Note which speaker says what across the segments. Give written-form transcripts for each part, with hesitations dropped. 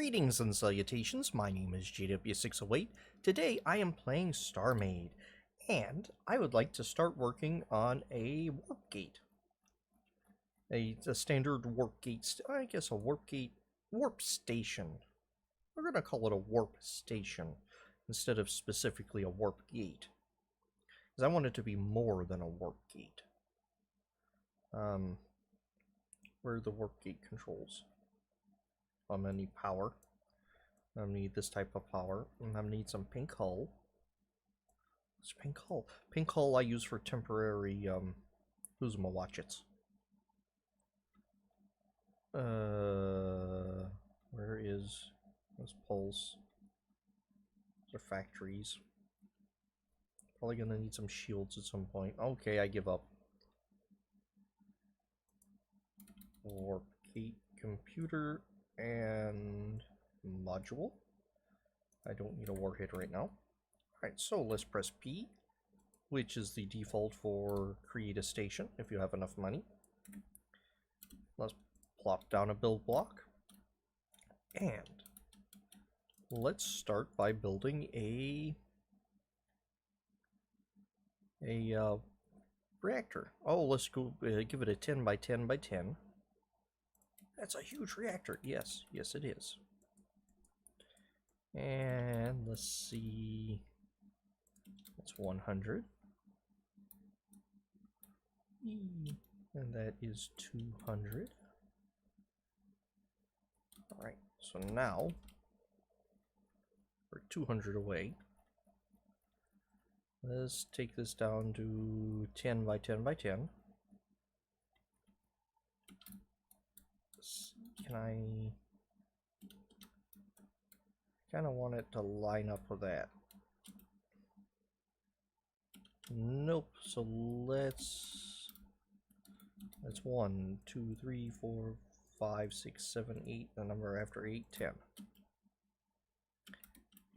Speaker 1: Greetings and salutations, my name is JW608. Today I am playing StarMade, and I would like to start working on a warp gate. A standard warp gate, I guess a warp station. We're going to call it a warp station instead of specifically a warp gate. Because I want it to be more than a warp gate. Where are the warp gate controls? I'm going to need power. I'm going to need this type of power. And I'm going to need some pink hull. What's pink hull? Pink hull I use for temporary who's my watchets. Where is this pulse? Those are factories. Probably going to need some shields at some point. Okay, I give up. Warp gate computer and module. I don't need a warhead right now. Alright, so let's press P, which is the default for create a station if you have enough money. Let's plop down a build block. And let's start by building a reactor. Oh, let's go give it a 10 by 10 by 10. That's a huge reactor. Yes, yes it is. And let's see. That's 100. And that is 200. Alright, so now we're 200 away. Let's take this down to 10 by 10 by 10. Can I kind of want it to line up with that? Nope. So that's 1, 2, 3, 4, 5, 6, 7, 8. The number after 8, 10.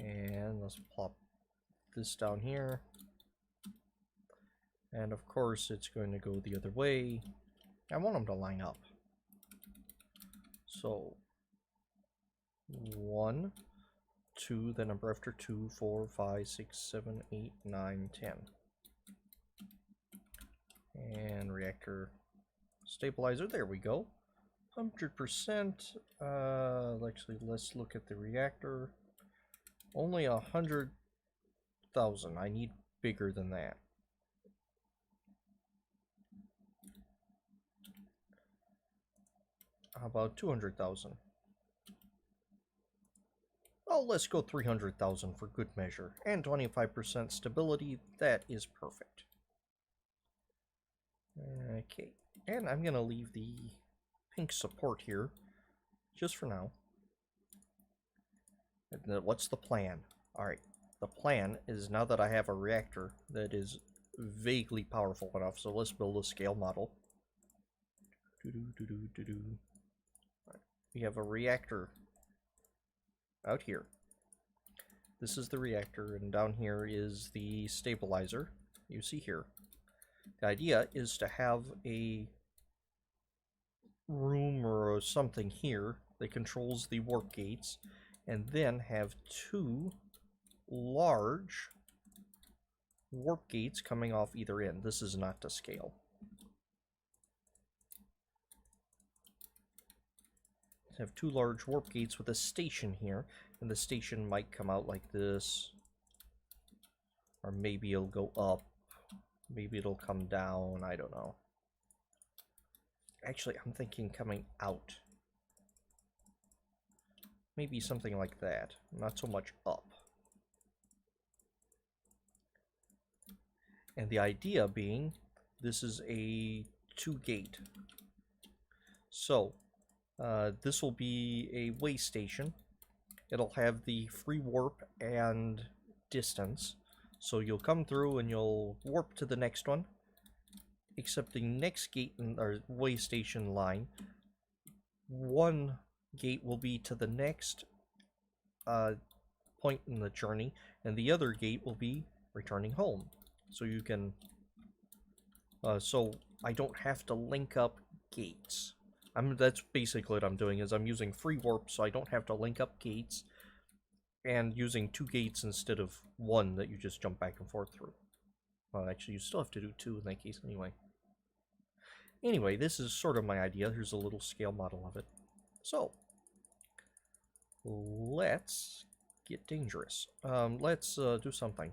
Speaker 1: And let's plop this down here. And of course, it's going to go the other way. I want them to line up. So 1, 2, the number after 2, 4, 5, 6, 7, 8, 9, 10. And reactor stabilizer, there we go. 100%. Actually, let's look at the reactor. Only 100,000. I need bigger than that. How about 200,000? Oh, let's go 300,000 for good measure. And 25% stability, that is perfect. Okay, and I'm going to leave the pink support here, just for now. And what's the plan? Alright, the plan is now that I have a reactor that is vaguely powerful enough, so let's build a scale model. We have a reactor out here. This is the reactor, and down here is the stabilizer you see here. The idea is to have a room or something here that controls the warp gates, and then have 2 large warp gates coming off either end. This is not to scale. Have 2 large warp gates with a station here, and the station might come out like this, or maybe it'll go up, maybe it'll come down, I don't know. Actually, I'm thinking coming out. Maybe something like that, not so much up. And the idea being, this is a 2 gate. So this will be a way station. It'll have the free warp and distance. So you'll come through and you'll warp to the next one. Except the next gate or way station line, one gate will be to the next point in the journey, and the other gate will be returning home. So you can so I don't have to link up gates. That's basically what I'm doing, is I'm using free warp so I don't have to link up gates, and using 2 gates instead of 1 that you just jump back and forth through. Well, actually, you still have to do 2 in that case anyway. Anyway, this is sort of my idea. Here's a little scale model of it. So, let's get dangerous. Let's do something.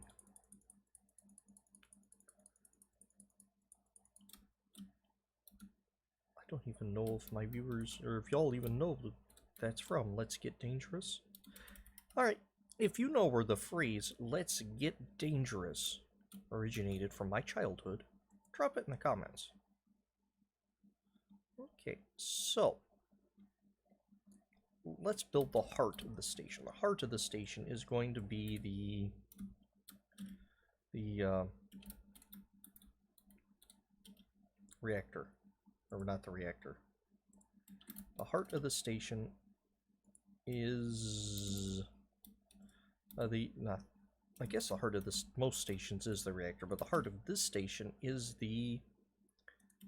Speaker 1: I don't even know if my viewers, or if y'all even know what that's from. Let's get dangerous. Alright, if you know where the phrase, let's get dangerous, originated from my childhood, drop it in the comments. Okay, so let's build the heart of the station. The heart of the station is going to be the reactor, or not the reactor. The heart of the station is I guess the heart of most stations is the reactor, but the heart of this station is the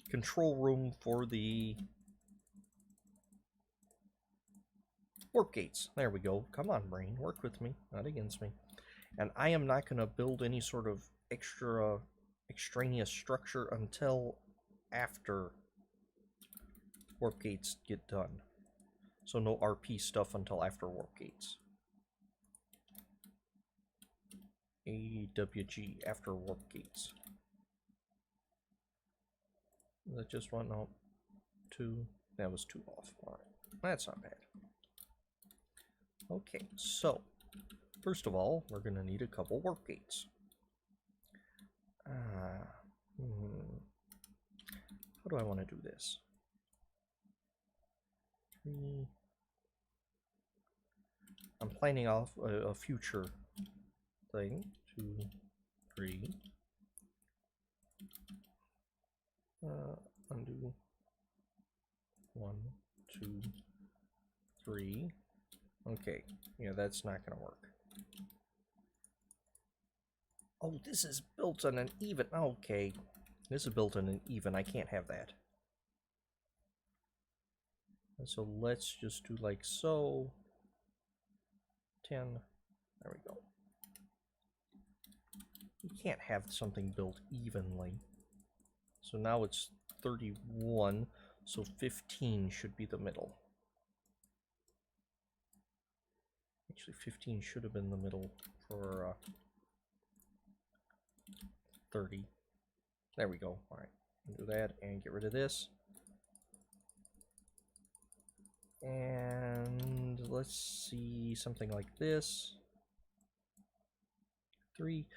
Speaker 1: control room for the warp gates. There we go. Come on, brain, work with me, not against me. And I am not going to build any sort of extraneous structure until after warp gates get done. So no RP stuff until after warp gates. AWG, after warp gates. That just went out 2. That was 2 off. Alright, that's not bad. Okay, so first of all, we're going to need a couple warp gates. How do I want to do this? 3. I'm planning off a future thing. 2, 3. Undo. 1, 2, 3. Okay, yeah, that's not gonna work. Oh, this is built on an even. Okay, this is built on an even. I can't have that. And so let's just do like so. 10. There we go. You can't have something built evenly. So now it's 31, so 15 should be the middle. Actually, 15 should have been the middle for 30. There we go. Alright, do that and get rid of this. And let's see something like this. 3.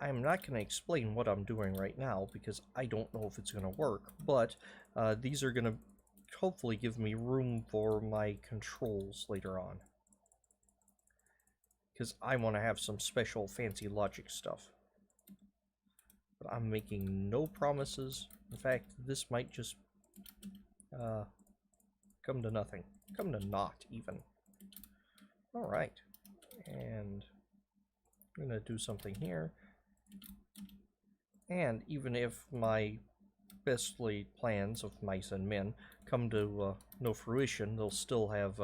Speaker 1: I'm not going to explain what I'm doing right now because I don't know if it's going to work, but these are going to hopefully give me room for my controls later on. Because I want to have some special fancy logic stuff. But I'm making no promises. In fact, this might just come to nothing. Come to naught, even. Alright. And I'm going to do something here. And even if my best laid plans of mice and men come to no fruition, they'll still have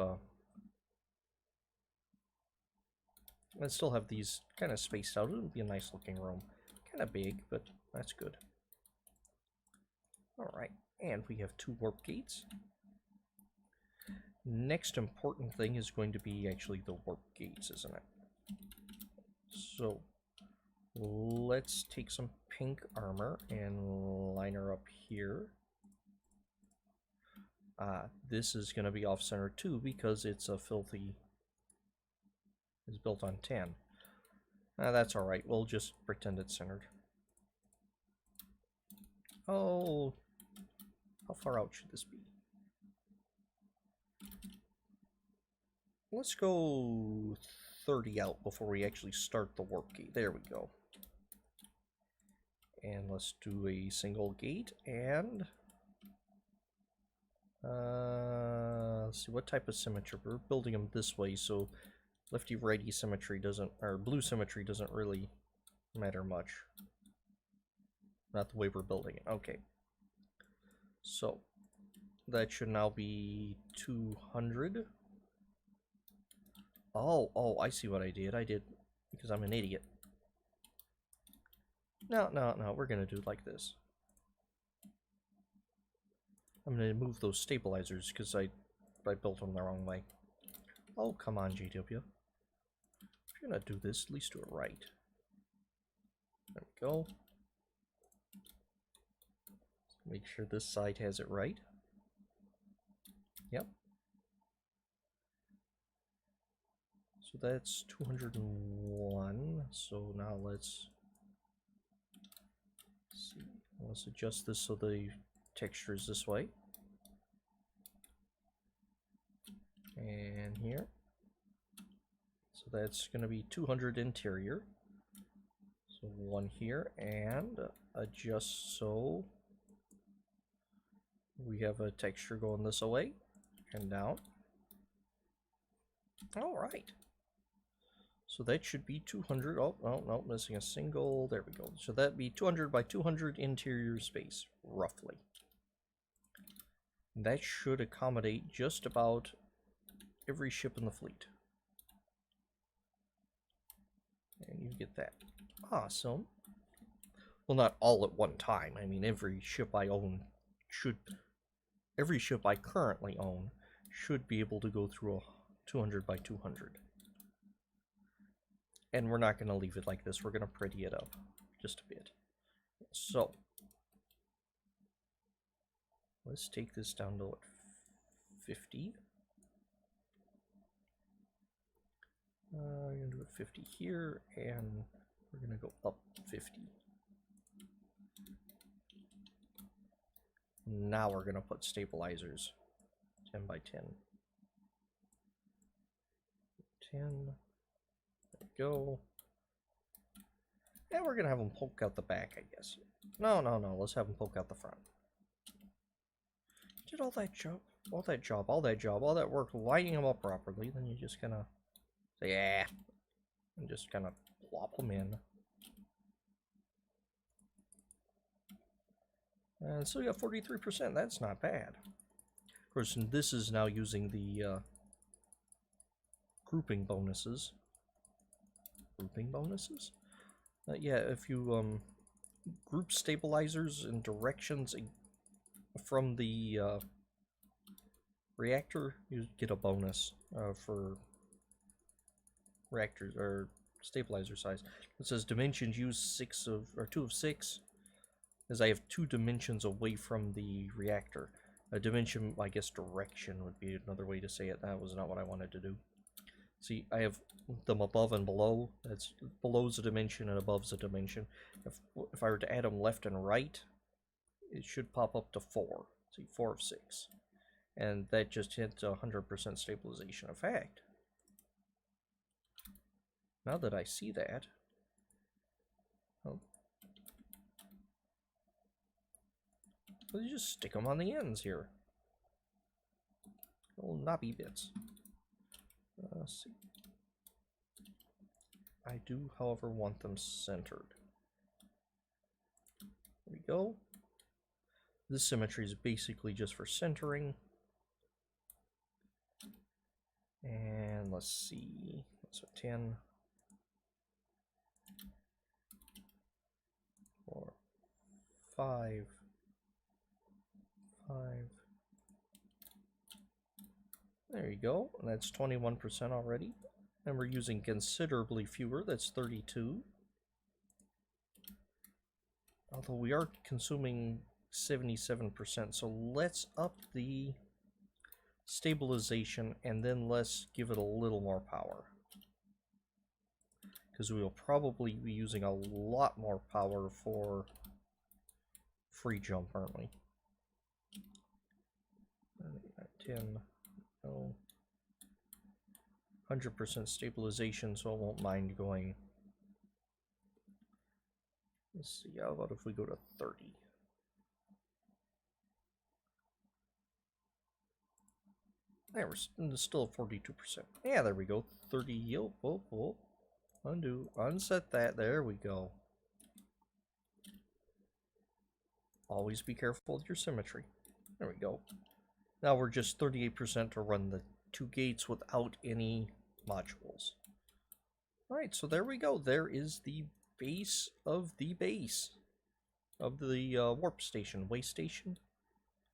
Speaker 1: these kind of spaced out. It'll be a nice looking room. Kind of big, but that's good. Alright, and we have 2 warp gates. Next important thing is going to be actually the warp gates, isn't it? So let's take some pink armor and line her up here. This is going to be off-center too because it's a filthy... It's built on 10. That's alright, we'll just pretend it's centered. Oh, how far out should this be? Let's go 30 out before we actually start the warp gate. There we go. And let's do a single gate and let's see what type of symmetry. We're building them this way, so lefty-righty symmetry doesn't, or blue symmetry doesn't really matter much. Not the way we're building it. Okay. So that should now be 200. Oh, I see what I did. I did, because I'm an idiot. No, we're gonna do it like this. I'm gonna move those stabilizers, because I built them the wrong way. Oh, come on, JW. If you're gonna do this, at least do it right. There we go. Make sure this side has it right. Yep. So that's 201. So now let's see. Let's adjust this so the texture is this way. And here. So that's going to be 200 interior. So one here, and adjust so we have a texture going this way and down. All right. So that should be 200. Oh, no, missing a single. There we go. So that'd be 200 by 200 interior space, roughly. That should accommodate just about every ship in the fleet. And you get that. Awesome. Well, not all at one time. I mean, every ship I own should... Every ship I currently own should be able to go through a 200 by 200. And we're not going to leave it like this. We're going to pretty it up just a bit. So, let's take this down to what, 50. We're going to do a 50 here, and we're going to go up 50. Now we're going to put stabilizers. 10 by 10. 10. There we go. And we're going to have them poke out the back, I guess. No. Let's have them poke out the front. Did all that work lining them up properly. Then you just kind of say, yeah, and just kind of plop them in. And so we got 43%. That's not bad. Of course, this is now using the grouping bonuses. Yeah, if you group stabilizers and directions from the reactor, you get a bonus for reactors or stabilizer size. It says dimensions use 2 of 6. As I have 2 dimensions away from the reactor. A dimension, I guess direction would be another way to say it. That was not what I wanted to do. See, I have them above and below. That's below's a dimension and above's a dimension. If I were to add them left and right, it should pop up to 4. See, 4 of 6. And that just hits 100% stabilization effect. Now that I see that, you just stick them on the ends here. Little knobby bits. Let's see. I do, however, want them centered. There we go. This symmetry is basically just for centering. And let's see. So 10. 4. 5. 5. There you go. And that's 21% already. And we're using considerably fewer. That's 32. Although we are consuming 77%. So let's up the stabilization and then let's give it a little more power. Because we will probably be using a lot more power for free jump, aren't we? 10, no. 100% stabilization, so I won't mind going. Let's see, how about if we go to 30? There, we're still at 42%. Yeah, there we go. 30 yield. Whoa. Undo. Unset that. There we go. Always be careful with your symmetry. There we go. Now we're just 38% to run the 2 gates without any modules. Alright, so there we go. There is the base of the warp station, way station.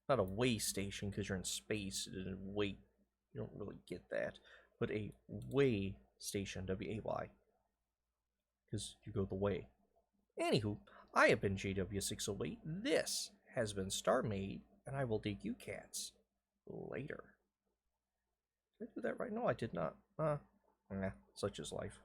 Speaker 1: Not a way station because you're in space. Weight, you don't really get that. But a way station, W-A-Y, because you go the way. Anywho, I have been JW608. This has been StarMade, and I will dig you cats later. Did I do that right? No, I did not. Such is life.